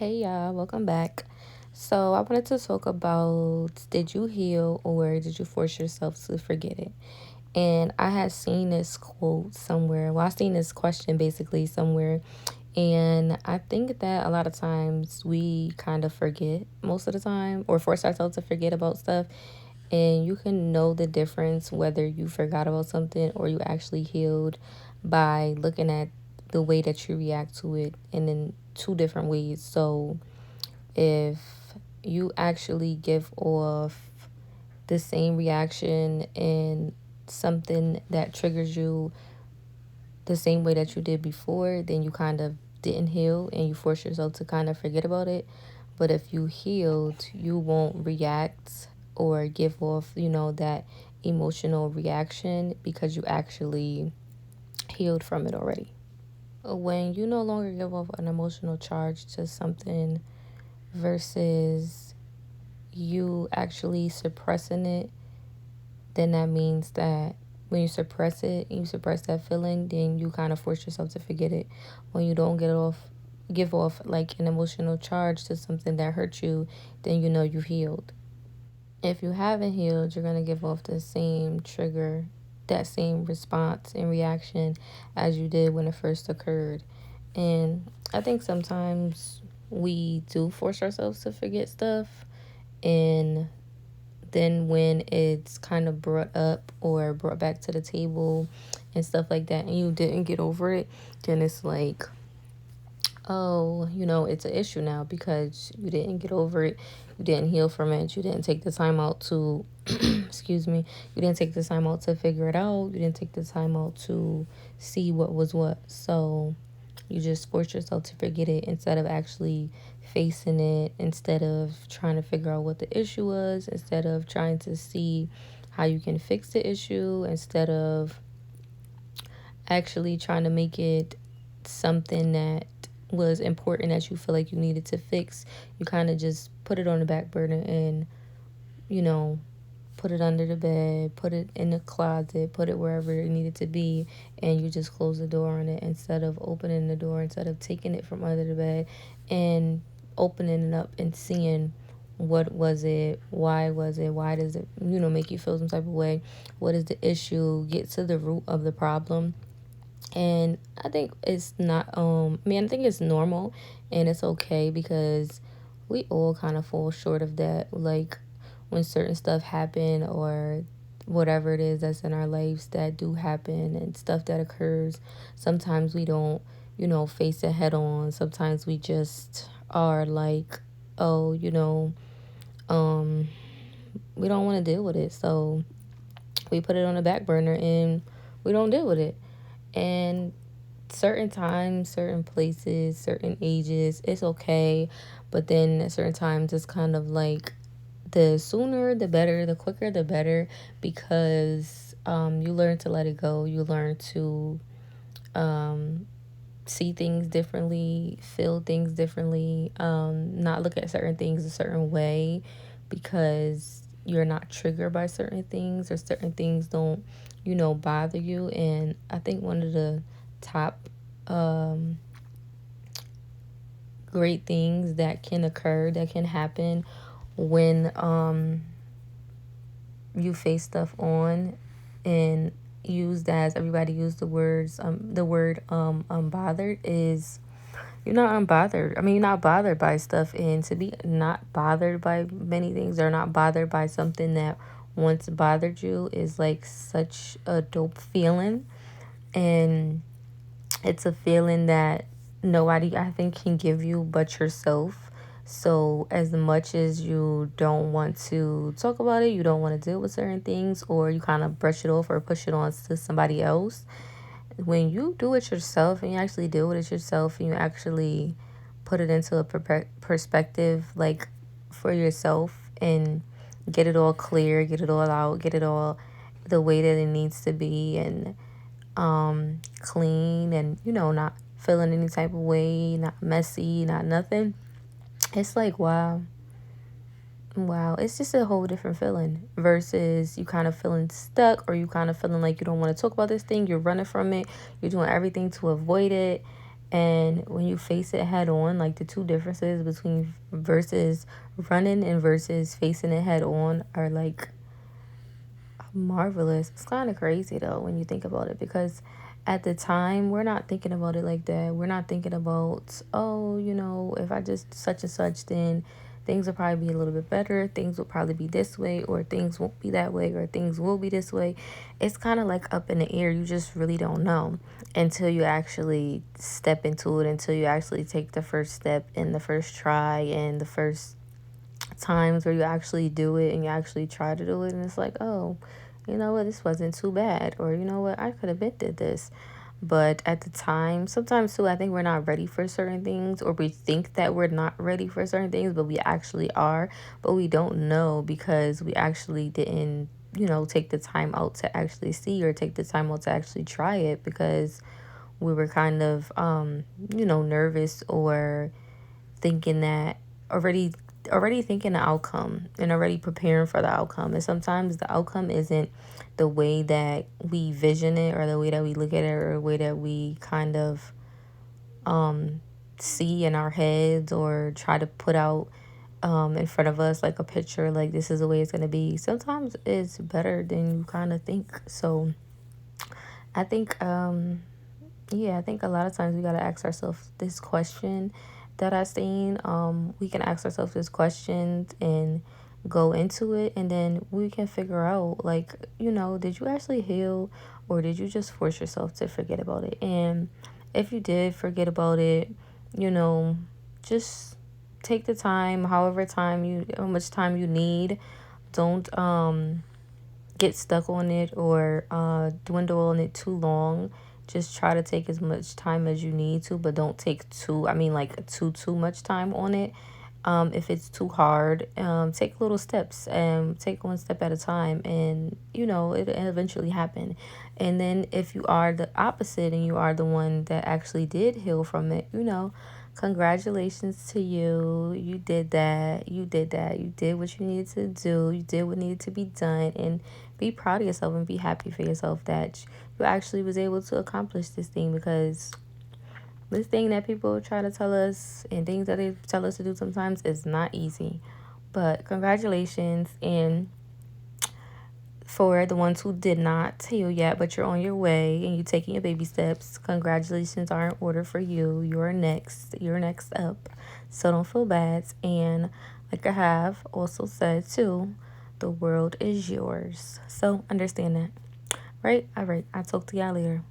Hey y'all, welcome back. So, I wanted to talk about, did you heal or did you force yourself to forget it? And I had seen this quote somewhere. Well, I seen this question basically somewhere. And I think that a lot of times we kind of forget most of the time or force ourselves to forget about stuff. And you can know the difference whether you forgot about something or you actually healed by looking at the way that you react to it and in two different ways. So, if you actually give off the same reaction and something that triggers you the same way that you did before, then you kind of didn't heal and you force yourself to kind of forget about it. But if you healed, you won't react or give off, that emotional reaction because you actually healed from it already. When you no longer give off an emotional charge to something versus you actually suppressing it, then that means that when you suppress it and you suppress that feeling, then you kind of force yourself to forget it. When you don't give off like an emotional charge to something that hurt you, then you know you've healed. If you haven't healed, you're gonna give off the same trigger, that same response and reaction as you did when it first occurred. And I think sometimes we do force ourselves to forget stuff, and then when it's kind of brought up or brought back to the table and stuff like that and you didn't get over it, then it's like, oh, it's an issue now because you didn't get over it, you didn't heal from it, you didn't take the time out to excuse me, you didn't take the time out to figure it out, you didn't take the time out to see what was what. So you just force yourself to forget it instead of actually facing it, instead of trying to figure out what the issue was, instead of trying to see how you can fix the issue, instead of actually trying to make it something that was important that you feel like you needed to fix. You kind of just put it on the back burner and, you know, put it under the bed, put it in the closet, put it wherever it needed to be, and you just close the door on it instead of opening the door, instead of taking it from under the bed and opening it up and seeing what was it, why does it, make you feel some type of way, what is the issue, get to the root of the problem. And I think it's not I think it's normal and it's okay because we all kind of fall short of that, like when certain stuff happen or whatever it is that's in our lives that do happen and stuff that occurs. Sometimes we don't, face it head on. Sometimes we just are like, oh, um we don't want to deal with it, so we put it on the back burner and we don't deal with it. And certain times, certain places, certain ages, it's okay. But then at certain times, it's kind of like the sooner the better, the quicker the better, because you learn to let it go. You learn to um, see things differently, feel things differently, not look at certain things a certain way because you're not triggered by certain things or certain things don't, bother you. And I think one of the top um, great things that can occur, that can happen when you face stuff on and use that, as everybody used the word unbothered, is you're not unbothered. I mean, you're not bothered by stuff, and to be not bothered by many things or not bothered by something that once bothered you is like such a dope feeling. And it's a feeling that nobody, I think, can give you but yourself. So, as much as you don't want to talk about it, you don't want to deal with certain things, or you kind of brush it off or push it on to somebody else, when you do it yourself and you actually deal with it yourself and you actually put it into a perspective, like for yourself, and get it all clear, get it all out, get it all the way that it needs to be, and clean, and not feeling any type of way, not messy, not nothing, it's like wow, it's just a whole different feeling versus you kind of feeling stuck, or you kind of feeling like you don't want to talk about this thing, you're running from it, you're doing everything to avoid it. And when you face it head on, like the two differences between versus running and versus facing it head on are like marvelous. It's kind of crazy though when you think about it, because at the time we're not thinking about it like that. We're not thinking about, oh, if I just such and such, then things will probably be a little bit better. Things will probably be this way, or things won't be that way, or things will be this way. It's kind of like up in the air. You just really don't know until you actually step into it, until you actually take the first step in the first try and the first times where you actually do it and you actually try to do it, and it's like, oh, you know what, this wasn't too bad, or you know what, I could have been did this. But at the time, sometimes too, I think we're not ready for certain things, or we think that we're not ready for certain things, but we actually are. But we don't know because we actually didn't, take the time out to actually see, or take the time out to actually try it, because we were kind of, nervous, or thinking that already already thinking the outcome and already preparing for the outcome. And sometimes the outcome isn't the way that we vision it, or the way that we look at it, or the way that we kind of see in our heads, or try to put out in front of us like a picture, like this is the way it's going to be. Sometimes it's better than you kind of think. So I think yeah, I think a lot of times we gotta ask ourselves this question that I seen. We can ask ourselves this question and go into it, and then we can figure out, like, did you actually heal, or did you just force yourself to forget about it? And if you did forget about it, you know, just take the time, how much time you need. Don't get stuck on it, or dwindle on it too long. Just try to take as much time as you need to, but don't take like too much time on it. If it's too hard, take little steps and take one step at a time, and it'll eventually happen. And then if you are the opposite and you are the one that actually did heal from it, congratulations to you. You did that. You did that. You did what you needed to do. You did what needed to be done. And be proud of yourself and be happy for yourself that you actually was able to accomplish this thing, because this thing that people try to tell us and things that they tell us to do sometimes is not easy. But congratulations. And for the ones who did not heal yet, but you're on your way and you're taking your baby steps, congratulations are in order for you. You're next. You're next up. So don't feel bad. And like I have also said too, the world is yours. So understand that. Right? All right. I'll talk to y'all later.